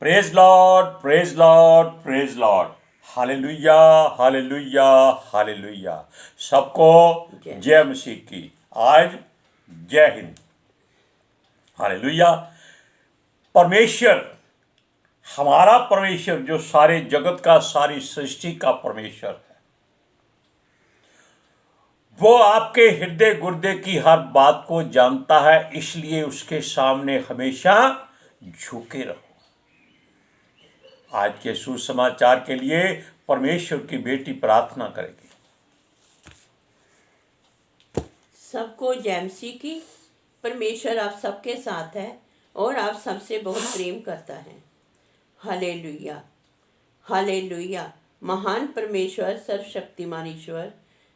Praise Lord, praise Lord, praise Lord. Hallelujah, hallelujah, hallelujah. सबको जय मसीह की। आज जय हिंद। हालेलुया। परमेश्वर, हमारा परमेश्वर जो सारे जगत का, सारी सृष्टि का परमेश्वर है, वो आपके हृदय गुर्दे की हर बात को जानता है। इसलिए उसके सामने हमेशा झुके रहो। आज के सुसमाचार के लिए परमेश्वर की बेटी प्रार्थना करेगी। सबको जय मसीह की। परमेश्वर आप सबके साथ है और आप सबसे बहुत प्रेम करता है। Hallelujah, hallelujah. महान परमेश्वर, सर्वशक्तिमान ईश्वर,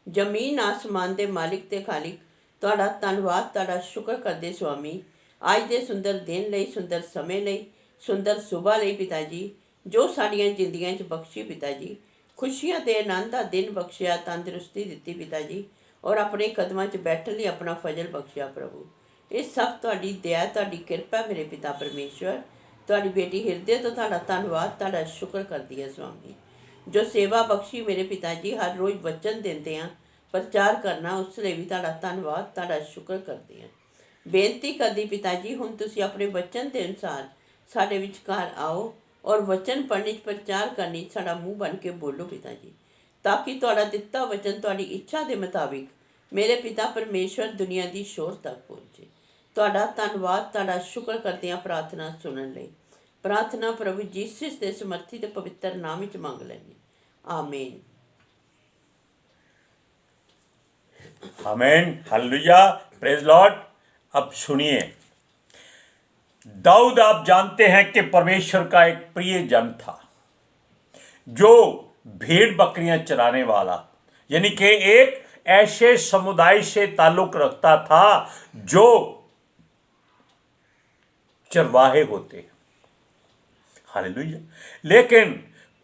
जमीन आसमान दे मालिक ते खालिक, ਤੁਹਾਡਾ ਧੰਨਵਾਦ, ਤੁਹਾਡਾ ਸ਼ੁਕਰ ਕਰਦੇ स्वामी। ਅੱਜ ਦੇ ਸੁੰਦਰ ਦਿਨ ਲਈ, ਸੁੰਦਰ ਸਮੇਂ ਲਈ, ਸੁੰਦਰ ਸੁਬਾਹ ਲਈ ਪਿਤਾ ਜੀ, ਜੋ ਸਾਡੀਆਂ ਜ਼ਿੰਦਗੀਆਂ 'ਚ ਬਖਸ਼ੀ ਪਿਤਾ ਜੀ। ਖੁਸ਼ੀਆਂ ਤੇ ਆਨੰਦ ਦਾ ਦਿਨ ਬਖਸ਼ਿਆ, ਤੰਦਰੁਸਤੀ ਦਿੱਤੀ ਪਿਤਾ ਜੀ, ਔਰ ਆਪਣੇ ਕਦਮਾਂ 'ਚ ਬੈਠਣ ਲਈ ਆਪਣਾ ਫਜ਼ਲ ਬਖਸ਼ਿਆ ਪ੍ਰਭੂ। ਇਹ ਸਭ ਤੁਹਾਡੀ ਦਇਆ, ਤੁਹਾਡੀ ਕਿਰਪਾ ਮੇਰੇ ਪਿਤਾ ਪਰਮੇਸ਼ਵਰ। ਤੁਹਾਡੀ ਬੇਟੀ ਹਿਰਦੇ ਤੋਂ ਤੁਹਾਡਾ ਧੰਨਵਾਦ, ਤੁਹਾਡਾ ਸ਼ੁਕਰ ਕਰਦੀ ਹੈ स्वामी। ਜੋ ਸੇਵਾ ਬਖਸ਼ੀ ਮੇਰੇ ਪਿਤਾ ਜੀ, ਹਰ ਰੋਜ਼ ਵਚਨ ਦਿੰਦੇ ਆ ਪ੍ਰਚਾਰ ਕਰਨਾ, ਉਸ ਲਈ ਵੀ ਤੁਹਾਡਾ ਧੰਨਵਾਦ, ਤੁਹਾਡਾ ਸ਼ੁਕਰ ਕਰਦੀ ਹਾਂ। ਬੇਨਤੀ ਕਰਦੀ ਪਿਤਾ ਜੀ, ਹੁਣ ਤੁਸੀਂ ਆਪਣੇ ਵਚਨ ਦੇ ਅਨੁਸਾਰ ਸਾਡੇ ਵਿਚਕਾਰ ਆਓ ਔਰ ਵਚਨ ਪੜ੍ਹਨੀ 'ਚ, ਪ੍ਰਚਾਰ ਕਰਨੀ 'ਚ ਸਾਡਾ ਮੂੰਹ ਬਣ ਕੇ ਬੋਲੋ ਪਿਤਾ ਜੀ, ਤਾਂ ਕਿ ਤੁਹਾਡਾ ਦਿੱਤਾ ਵਚਨ ਤੁਹਾਡੀ ਇੱਛਾ ਦੇ ਮੁਤਾਬਿਕ ਮੇਰੇ ਪਿਤਾ ਪਰਮੇਸ਼ਵਰ ਦੁਨੀਆ ਦੀ ਸ਼ੋਰ ਤੱਕ ਪਹੁੰਚੇ। ਤੁਹਾਡਾ ਧੰਨਵਾਦ, ਤੁਹਾਡਾ ਸ਼ੁਕਰ ਕਰਦੇ ਹਾਂ ਪ੍ਰਾਰਥਨਾ ਸੁਣਨ ਲਈ। ਪ੍ਰਾਰਥਨਾ ਪ੍ਰਭੂ ਯीशु ਦੇ ਸਮਰਥੀ ਤੇ ਪਵਿੱਤਰ ਨਾਮ ਵਿੱਚ ਮੰਗ ਲੈਂਦੇ, आमीन। आमीन, हालेलुया, प्रेज लॉर्ड। अब सुनिए, दाऊद, आप जानते हैं कि परमेश्वर का एक प्रिय जन था जो भेड़ बकरियां चराने वाला, यानी कि एक ऐसे समुदाय से ताल्लुक रखता था जो चरवाहे होते हैं। हालेलुया। लेकिन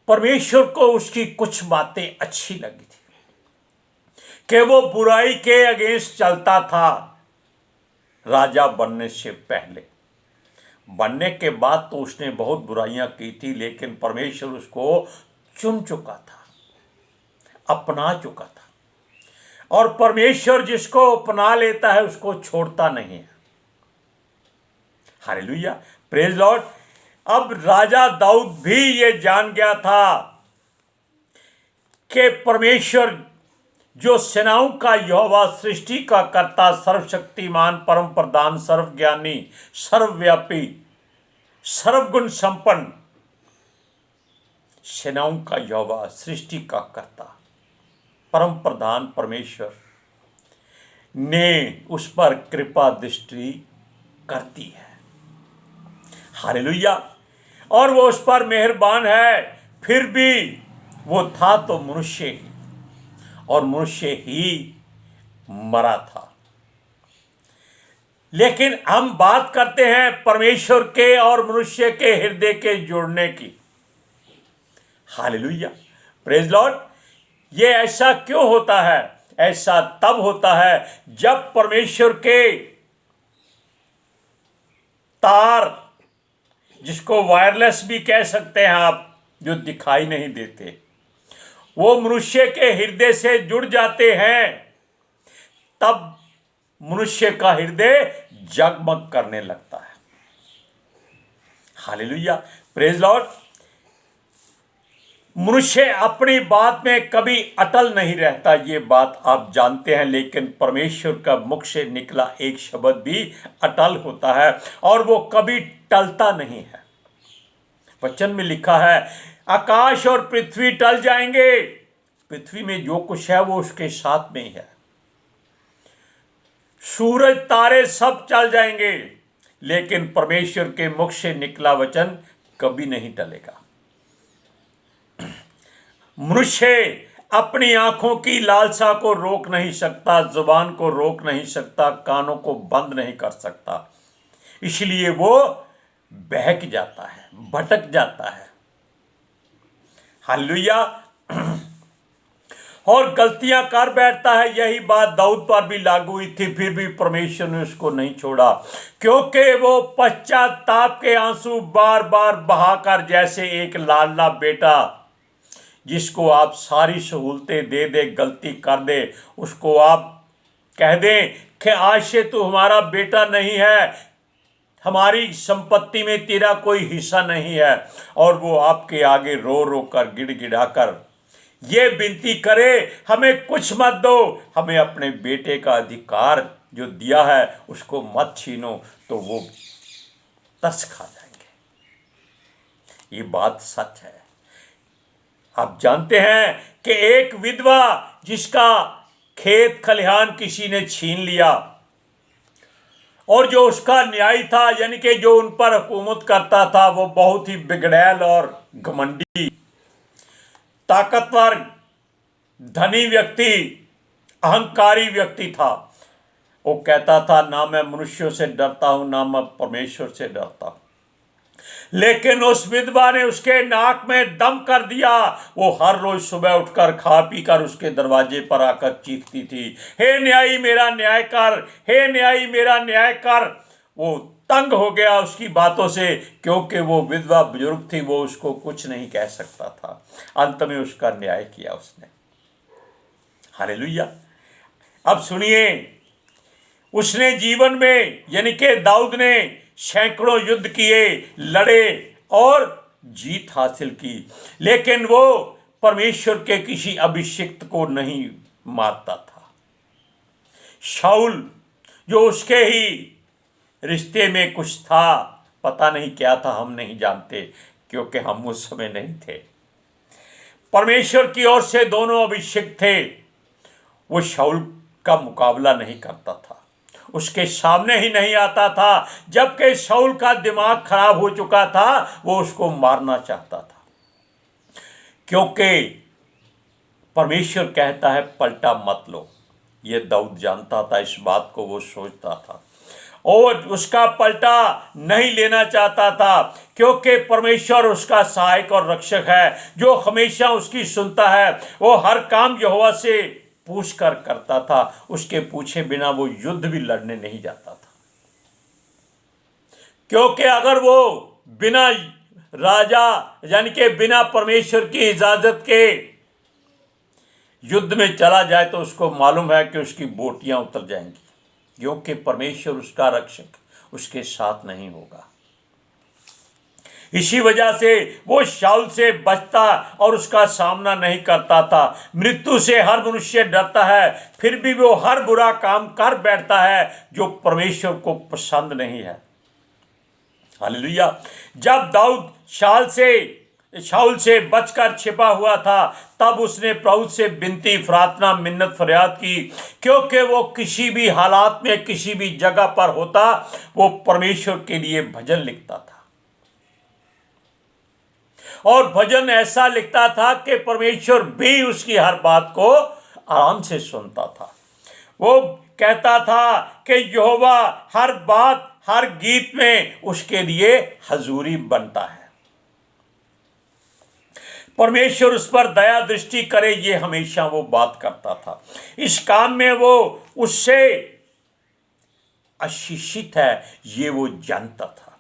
परमेश्वर को उसकी कुछ बातें अच्छी लगी थी कि वो बुराई के अगेंस्ट चलता था। राजा बनने से पहले, बनने के बाद तो उसने बहुत बुराइयां की थी, लेकिन परमेश्वर उसको चुन चुका था, अपना चुका था। और परमेश्वर जिसको अपना लेता है उसको छोड़ता नहीं है। Hallelujah, praise Lord. अब राजा दाऊद भी ये जान गया था कि परमेश्वर जो सेनाओं का यहोवा, सृष्टि का कर्ता, सर्वशक्तिमान, परम प्रधान, सर्वज्ञानी, सर्वव्यापी, सर्वगुण संपन्न, सेनाओं का यहोवा, सृष्टि का कर्ता, परम प्रधान परमेश्वर ने उस पर कृपा दृष्टि करती है। हालेलुया। और वो उस पर मेहरबान है। फिर भी वो था तो मनुष्य ही, और मनुष्य ही मरा था। लेकिन हम बात करते हैं परमेश्वर के और मनुष्य के हृदय के जुड़ने की। Hallelujah, praise Lord. ये ऐसा क्यों होता है? ऐसा तब होता है जब परमेश्वर के तार, जिसको वायरलेस भी कह सकते हैं आप, जो दिखाई नहीं देते, वो मनुष्य के हृदय से जुड़ जाते हैं। तब मनुष्य का हृदय जगमग करने लगता है। Hallelujah, praise Lord. मनुष्य अपनी बात में कभी अटल नहीं रहता, ये बात आप जानते हैं। लेकिन परमेश्वर का मुख से निकला एक शब्द भी अटल होता है और वो कभी टलता नहीं है। वचन में लिखा है, आकाश और पृथ्वी टल जाएंगे, पृथ्वी में जो कुछ है वो उसके साथ में ही है। सूरज तारे सब चल जाएंगे, लेकिन परमेश्वर के मुख से निकला वचन कभी नहीं टलेगा। मनुष्य अपनी आंखों की लालसा को रोक नहीं सकता, जुबान को रोक नहीं सकता, कानों को बंद नहीं कर सकता। इसलिए वो बहक जाता है, भटक जाता है। हालेलुया। और गलतियां कर बैठता है। यही बात दाऊद पर भी लागू हुई थी, फिर भी परमेश्वर ने उसको नहीं छोड़ा, क्योंकि वो पश्चाताप के आंसू बार बार बहाकर, जैसे एक लाडला बेटा जिसको आप सारी सहूलतें दे दे, गलती कर दे, उसको आप कह दें कि आज से तू हमारा बेटा नहीं है, हमारी संपत्ति में तेरा कोई हिस्सा नहीं है, और वो आपके आगे रो रो कर गिड़गिड़ा कर ये विनती करे, हमें कुछ मत दो, हमें अपने बेटे का अधिकार जो दिया है उसको मत छीनो, तो वो तरस खा जाएंगे। ये बात सच है। आप जानते हैं कि एक विधवा जिसका खेत खलिहान किसी ने छीन लिया, और जो उसका न्याय था, यानी कि जो उन पर हुकूमत करता था, वो बहुत ही बिगड़ैल और घमंडी, ताकतवर, धनी व्यक्ति, अहंकारी व्यक्ति था। वो कहता था ना मैं मनुष्यों से डरता हूं, ना मैं परमेश्वर से डरता हूं। लेकिन उस विधवा ने उसके नाक में दम कर दिया। वो हर रोज सुबह उठकर खा पी कर उसके दरवाजे पर आकर चीखती थी, हे न्यायी मेरा न्याय कर, हे न्यायी मेरा न्याय कर। वो तंग हो गया उसकी बातों से, क्योंकि वो विधवा बुजुर्ग थी, वो उसको कुछ नहीं कह सकता था। अंत में उसका न्याय किया उसने। हालेलुया। अब सुनिए, उसने जीवन में, यानी कि दाऊद ने सैकड़ों युद्ध किए, लड़े और जीत हासिल की, लेकिन वो परमेश्वर के किसी अभिषिक्त को नहीं मारता था। शाऊल जो उसके ही रिश्ते में कुछ था, पता नहीं क्या था, हम नहीं जानते, क्योंकि हम उस समय नहीं थे। परमेश्वर की ओर से दोनों अभिषिक्त थे। वो शाऊल का मुकाबला नहीं करता था, उसके सामने ही नहीं आता था। जबकि शाऊल का दिमाग खराब हो चुका था, वो उसको मारना चाहता था, क्योंकि परमेश्वर कहता है पलटा मत लो। ये दाऊद जानता था, इस बात को वो सोचता था, और उसका पलटा नहीं लेना चाहता था, क्योंकि परमेश्वर उसका सहायक और रक्षक है, जो हमेशा उसकी सुनता है। वो हर काम यहोवा से पूछ कर करता था, उसके पूछे बिना वो युद्ध भी लड़ने नहीं जाता था, क्योंकि अगर वो बिना राजा, यानी कि बिना परमेश्वर की इजाजत के युद्ध में चला जाए, तो उसको मालूम है कि उसकी बोटियां उतर जाएंगी, क्योंकि परमेश्वर उसका रक्षक उसके साथ नहीं होगा। इसी वजह से वो शाऊल से बचता और उसका सामना नहीं करता था। मृत्यु से हर मनुष्य डरता है, फिर भी वो हर बुरा काम कर बैठता है जो परमेश्वर को पसंद नहीं है। हालेलुया। जब दाऊद शाऊल से बचकर छिपा हुआ था, तब उसने प्रभु से विनती, प्रार्थना, मिन्नत, फरियाद की, क्योंकि वो किसी भी हालात में, किसी भी जगह पर होता, वो परमेश्वर के लिए भजन लिखता था, और भजन ऐसा लिखता था कि परमेश्वर भी उसकी हर बात को आराम से सुनता था। वो कहता था कि यहोवा हर बात, हर गीत में उसके लिए हजूरी बनता है। परमेश्वर उस पर दया दृष्टि करे, ये हमेशा वो बात करता था। इस काम में वो उससे आशीषित है, ये वो जानता था।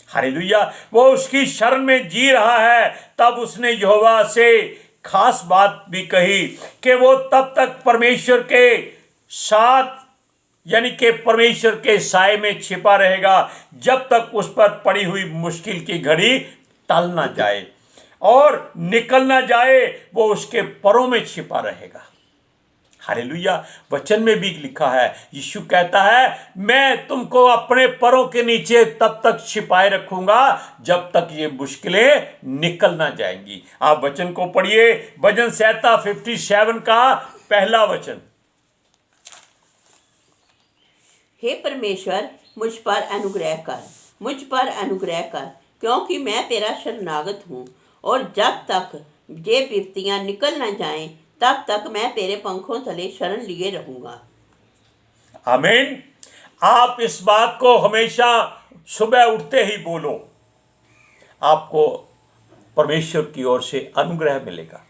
हालेलुया। वो उसकी शरण में जी रहा है। तब उसने यहोवा से खास बात भी कही कि वो तब तक परमेश्वर के साथ, यानी कि परमेश्वर के साए में छिपा रहेगा, जब तक उस पर पड़ी हुई मुश्किल की घड़ी टल ना जाए और निकल ना जाए। वो उसके परों में छिपा रहेगा। हालेलुया। वचन में भी लिखा है, यीशु कहता है, मैं तुमको अपने परों के नीचे तब तक छिपाए रखूंगा जब तक ये मुश्किलें निकल ना जाएंगी। आप वचन को पढ़िए, भजन संहिता 57 का पहला वचन। हे परमेश्वर, मुझ पर अनुग्रह कर, मुझ पर अनुग्रह कर, क्योंकि मैं तेरा शरणागत हूँ, और जब तक ये विपत्तियाँ निकल न जाएं, तब तक मैं तेरे पंखों तले शरण लिए रहूंगा। आमीन। आप इस बात को हमेशा सुबह उठते ही बोलो, आपको परमेश्वर की ओर से अनुग्रह मिलेगा।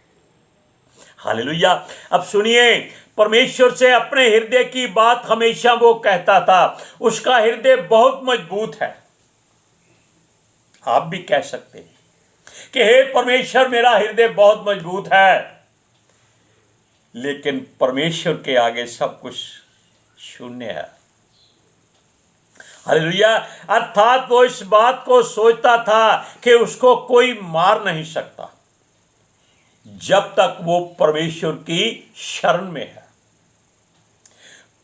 हालेलुया। अब सुनिए, परमेश्वर से अपने हृदय की बात हमेशा वो कहता था। उसका हृदय बहुत मजबूत है। आप भी कह सकते हैं कि हे परमेश्वर, मेरा हृदय बहुत मजबूत है, लेकिन परमेश्वर के आगे सब कुछ शून्य है। हालेलुया। अर्थात वो इस बात को सोचता था कि उसको कोई मार नहीं सकता जब तक वो परमेश्वर की शरण में है।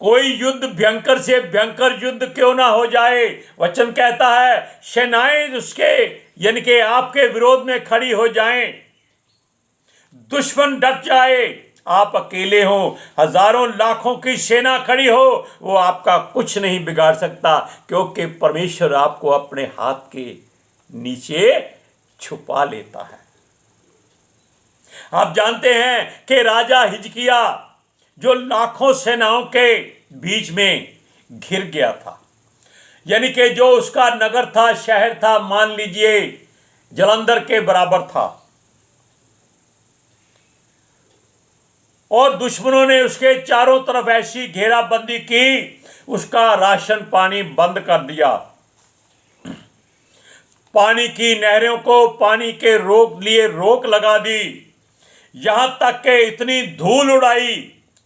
कोई युद्ध भयंकर से भयंकर युद्ध क्यों ना हो जाए, वचन कहता है सेनाएं उसके यानी कि आपके विरोध में खड़ी हो जाएं, दुश्मन डट जाए, आप अकेले हो, हजारों लाखों की सेना खड़ी हो, वो आपका कुछ नहीं बिगाड़ सकता, क्योंकि परमेश्वर आपको अपने हाथ के नीचे छुपा लेता है। आप जानते हैं कि राजा हिजकिया जो लाखों सेनाओं के बीच में घिर गया था, यानी कि जो उसका नगर था, शहर था, मान लीजिए जलंधर के बराबर था, और दुश्मनों ने उसके चारों तरफ ऐसी घेराबंदी की, उसका राशन पानी बंद कर दिया, पानी की नहरों को पानी के रोक लगा दी, यहां तक कि इतनी धूल उड़ाई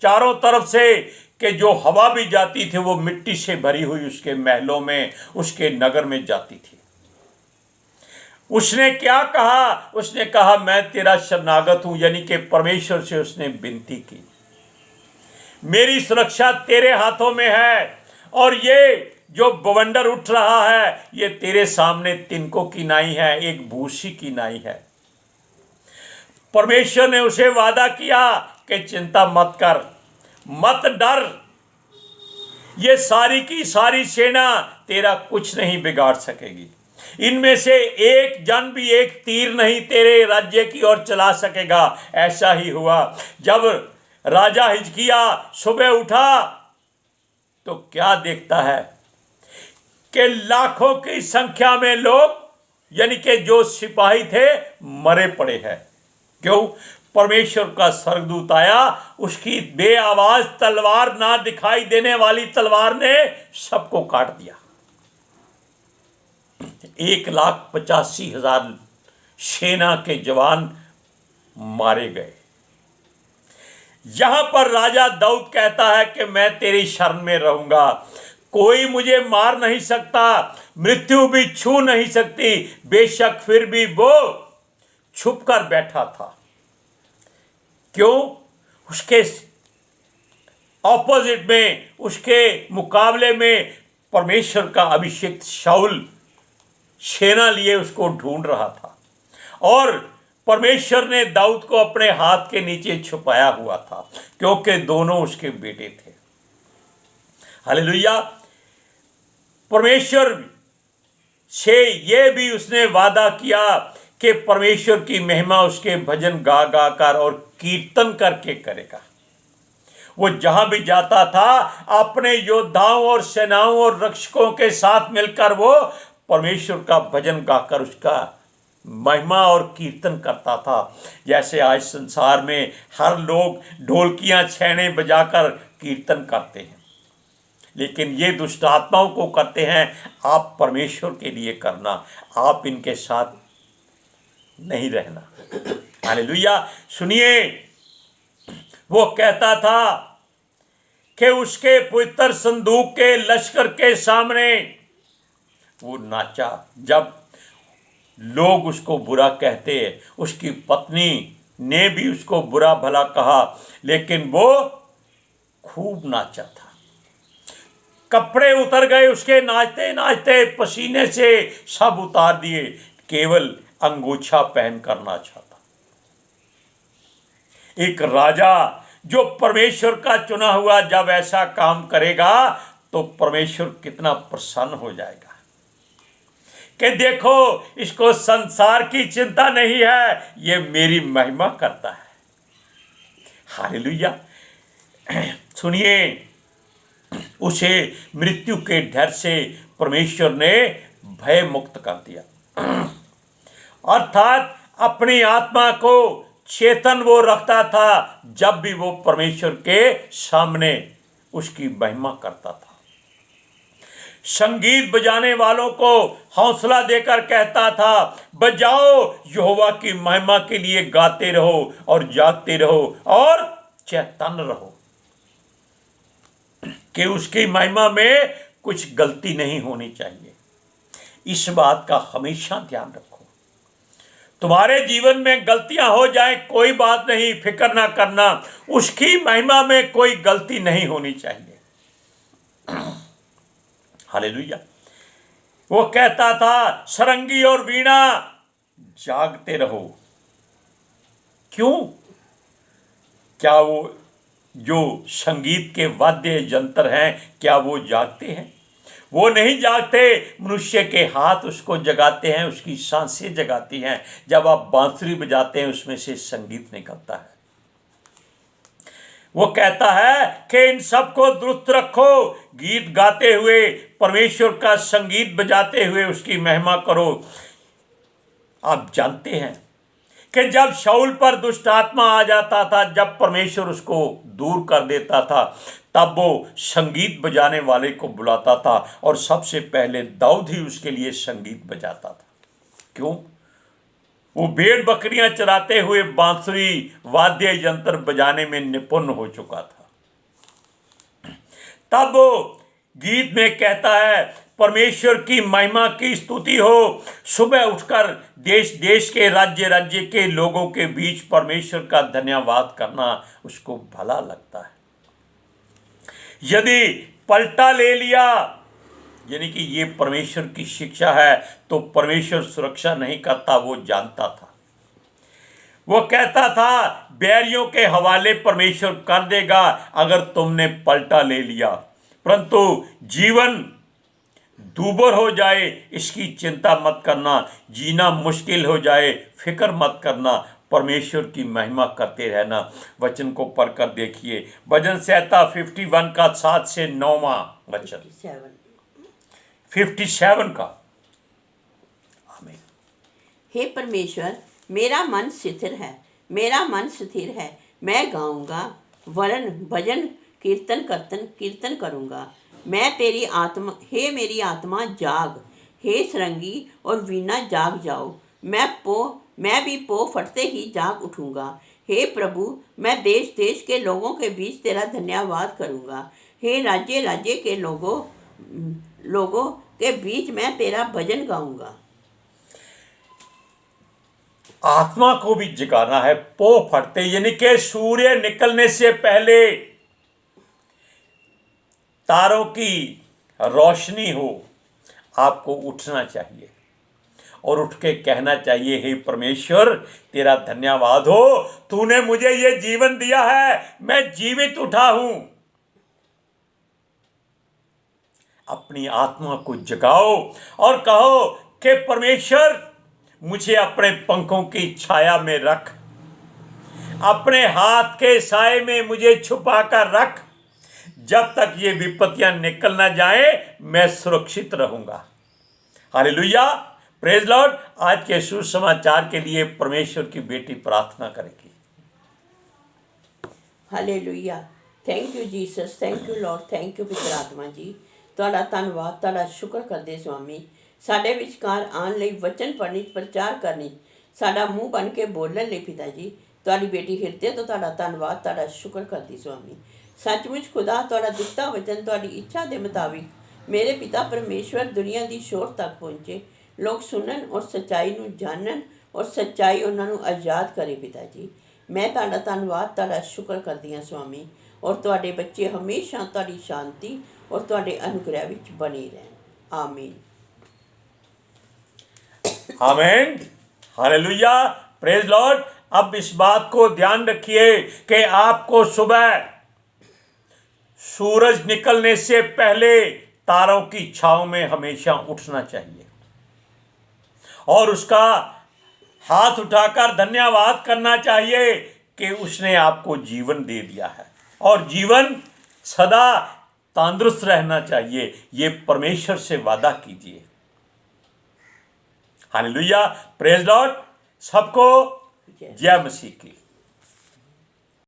चारों तरफ से कि जो हवा भी जाती थी वो मिट्टी से भरी हुई उसके महलों में, उसके नगर में जाती थी। उसने क्या कहा? उसने कहा मैं तेरा शरणागत हूं, यानी कि परमेश्वर से उसने विनती की, मेरी सुरक्षा तेरे हाथों में है, और ये जो बवंडर उठ रहा है ये तेरे सामने तिनकों की नाई है, एक भूसी की नाई है। परमेश्वर ने उसे वादा किया कि चिंता मत कर, मत डर, ये सारी की सारी सेना तेरा कुछ नहीं बिगाड़ सकेगी, इनमें से एक जन भी एक तीर नहीं तेरे राज्य की ओर चला सकेगा। ऐसा ही हुआ। जब राजा हिजकिया सुबह उठा तो क्या देखता है कि लाखों की संख्या में लोग यानी कि जो सिपाही थे मरे पड़े हैं। क्यों? परमेश्वर का स्वर्गदूत आया, उसकी बेआवाज तलवार, ना दिखाई देने वाली तलवार ने सबको काट दिया। 1,85,000 सेना के जवान मारे गए। यहां पर राजा दाऊद कहता है कि मैं तेरी शरण में रहूंगा, कोई मुझे मार नहीं सकता, मृत्यु भी छू नहीं सकती। बेशक फिर भी वो छुप कर बैठा था। क्यों? उसके ऑपोजिट में, उसके मुकाबले में परमेश्वर का अभिषिक्त शाऊल सेना लिए उसको ढूंढ रहा था, और परमेश्वर ने दाऊद को अपने हाथ के नीचे छुपाया हुआ था, क्योंकि दोनों उसके बेटे थे। हालेलुया। परमेश्वर से ये भी उसने वादा किया कि परमेश्वर की महिमा उसके भजन गा गा कर और कीर्तन करके करेगा। वो जहां भी जाता था अपने योद्धाओं और सेनाओं और रक्षकों के साथ मिलकर वो परमेश्वर का भजन गाकर उसका महिमा और कीर्तन करता था। जैसे आज संसार में हर लोग ढोलकियां छैने बजाकर कीर्तन करते हैं, लेकिन ये दुष्ट आत्माओं को करते हैं। आप परमेश्वर के लिए करना, आप इनके साथ नहीं रहना। हालेलुया। सुनिए, वो कहता था कि उसके पवित्र संदूक के लश्कर के सामने वो नाचा। जब लोग उसको बुरा कहते, उसकी पत्नी ने भी उसको बुरा भला कहा, लेकिन वो खूब नाचा था। कपड़े उतर गए उसके नाचते नाचते, पसीने से सब उतार दिए, केवल अंगूछा पहनकर नाचा था। एक राजा जो परमेश्वर का चुना हुआ जब ऐसा काम करेगा तो परमेश्वर कितना प्रसन्न हो जाएगा कि देखो, इसको संसार की चिंता नहीं है, ये मेरी महिमा करता है। हालेलुया। सुनिए, उसे मृत्यु के डर से परमेश्वर ने भय मुक्त कर दिया, अर्थात अपनी आत्मा को चेतन वो रखता था जब भी वो परमेश्वर के सामने उसकी महिमा करता था। संगीत बजाने वालों को हौसला देकर कहता था, बजाओ, यहोवा की महिमा के लिए गाते रहो और जागते रहो और चेतन रहो, कि उसकी महिमा में कुछ गलती नहीं होनी चाहिए। इस बात का हमेशा ध्यान रखो। तुम्हारे जीवन में गलतियां हो जाए कोई बात नहीं, फिक्र ना करना, उसकी महिमा में कोई गलती नहीं होनी चाहिए। हालेलुया। वो कहता था, सरंगी और वीणा जागते रहो। क्यों? क्या वो जो संगीत के वाद्य यंत्र हैं, क्या वो जागते हैं? वो नहीं जागते। मनुष्य के हाथ उसको जगाते हैं, उसकी सांसें जगाती हैं। जब आप बांसुरी बजाते हैं उसमें से संगीत निकलता है। वो कहता है कि इन सबको दुरुस्त रखो, गीत गाते हुए परमेश्वर का संगीत बजाते हुए उसकी महिमा करो। आप जानते हैं कि जब शाऊल पर दुष्ट आत्मा आ जाता था, जब परमेश्वर उसको दूर कर देता था, तब वो संगीत बजाने वाले को बुलाता था और सबसे पहले दाऊद ही उसके लिए संगीत बजाता था। क्यों? वो भेड़ बकरियां चराते हुए बांसुरी वाद्य यंत्र बजाने में निपुण हो चुका था। तब वो गीत में कहता है, परमेश्वर की महिमा की स्तुति हो। सुबह उठकर देश देश के राज्य राज्य के लोगों के बीच परमेश्वर का धन्यवाद करना उसको भला लगता है। यदि पलटा ले लिया, यानी कि ये परमेश्वर की शिक्षा है, तो परमेश्वर सुरक्षा नहीं करता, वो जानता था। वो कहता था, बैरियों के हवाले परमेश्वर कर देगा अगर तुमने पलटा ले लिया, परंतु जीवन दूभर हो जाए इसकी चिंता मत करना, जीना मुश्किल हो जाए फिक्र मत करना, परमेश्वर की महिमा करते रहना। वचन को पढ़कर देखिए, भजन संहिता 51 का 7 से 9वां वचन, 57 का। आमीन। हे परमेश्वर, मेरा मन स्थिर है, मेरा मन स्थिर है, मैं गाऊंगा, वरन भजन कीर्तन करूंगा। मैं तेरी आत्मा, हे मेरी आत्मा जाग, हे सरंगी और वीणा जाग जाओ। मैं भी पो फटते ही जाग उठूंगा। हे प्रभु, मैं देश देश के लोगों के बीच तेरा धन्यवाद करूंगा। हे राज्य राज्य के लोगों के बीच मैं तेरा भजन गाऊंगा। आत्मा को भी जगाना है। पो फटते यानी कि सूर्य निकलने से पहले तारों की रोशनी हो, आपको उठना चाहिए और उठ के कहना चाहिए, हे परमेश्वर तेरा धन्यवाद हो, तूने मुझे ये जीवन दिया है, मैं जीवित उठा हूं। अपनी आत्मा को जगाओ और कहो कि परमेश्वर मुझे अपने पंखों की छाया में रख, अपने हाथ के साए में मुझे छुपा कर रख। जब तक ये विपत्तियां निकल ना जाए मैं सुरक्षित रहूंगा। Hallelujah, praise Lord. आज के सुसमाचार के लिए परमेश्वर की बेटी प्रार्थना करेगी। Hallelujah, thank you Jesus, thank you Lord, thank you पवित्र आत्मा जी। ਤੁਹਾਡਾ ਧੰਨਵਾਦ, ਤੁਹਾਡਾ ਸ਼ੁਕਰ ਕਰਦੇ ਸੁਆਮੀ, ਸਾਡੇ ਵਿਚਕਾਰ ਆਉਣ ਲਈ, ਵਚਨ ਪੜ੍ਹਨੀ, ਪ੍ਰਚਾਰ ਕਰਨੀ, ਸਾਡਾ ਮੂੰਹ ਬਣ ਕੇ ਬੋਲਣ ਲਈ ਪਿਤਾ ਜੀ। ਤੁਹਾਡੀ ਬੇਟੀ ਹਿਰਦੇ ਤੋਂ ਤੁਹਾਡਾ ਧੰਨਵਾਦ, ਤੁਹਾਡਾ ਸ਼ੁਕਰ ਕਰਦੀ ਸੁਆਮੀ। ਸੱਚਮੁੱਚ ਖੁਦਾ, ਤੁਹਾਡਾ ਦਿੱਤਾ ਵਚਨ ਤੁਹਾਡੀ ਇੱਛਾ ਦੇ ਮੁਤਾबिक ਮੇਰੇ ਪਿਤਾ ਪਰਮੇਸ਼ਵਰ ਦੁਨੀਆ ਦੀ ਸ਼ੋਰ ਤੱਕ ਪਹੁੰਚੇ, ਲੋਕ ਸੁਣਨ ਔਰ ਸੱਚਾਈ ਨੂੰ ਜਾਣਨ ਔਰ ਸੱਚਾਈ ਉਹਨਾਂ ਨੂੰ ਆਜ਼ਾਦ ਕਰੇ ਪਿਤਾ ਜੀ। ਮੈਂ ਤੁਹਾਡਾ ਧੰਨਵਾਦ, ਤੁਹਾਡਾ ਸ਼ੁਕਰ ਕਰਦੀ ਹਾਂ ਸੁਆਮੀ। ਔਰ ਤੁਹਾਡੇ ਬੱਚੇ ਹਮੇਸ਼ਾ ਤੁਹਾਡੀ ਸ਼ਾਂਤੀ और ਤੁਹਾਡੇ अनुग्रह ਵਿੱਚ बने रहें। आमीन। आमीन। Hallelujah, praise Lord. अब इस बात को ध्यान रखिए कि आपको सुबह सूरज निकलने से पहले तारों की छांव में हमेशा उठना चाहिए और उसका हाथ उठाकर धन्यवाद करना चाहिए कि उसने आपको जीवन दे दिया है और जीवन सदा तंदुरुस्त रहना चाहिए। ये परमेश्वर से वादा कीजिए। Hallelujah, praise Lord. सबको जय मसीह की।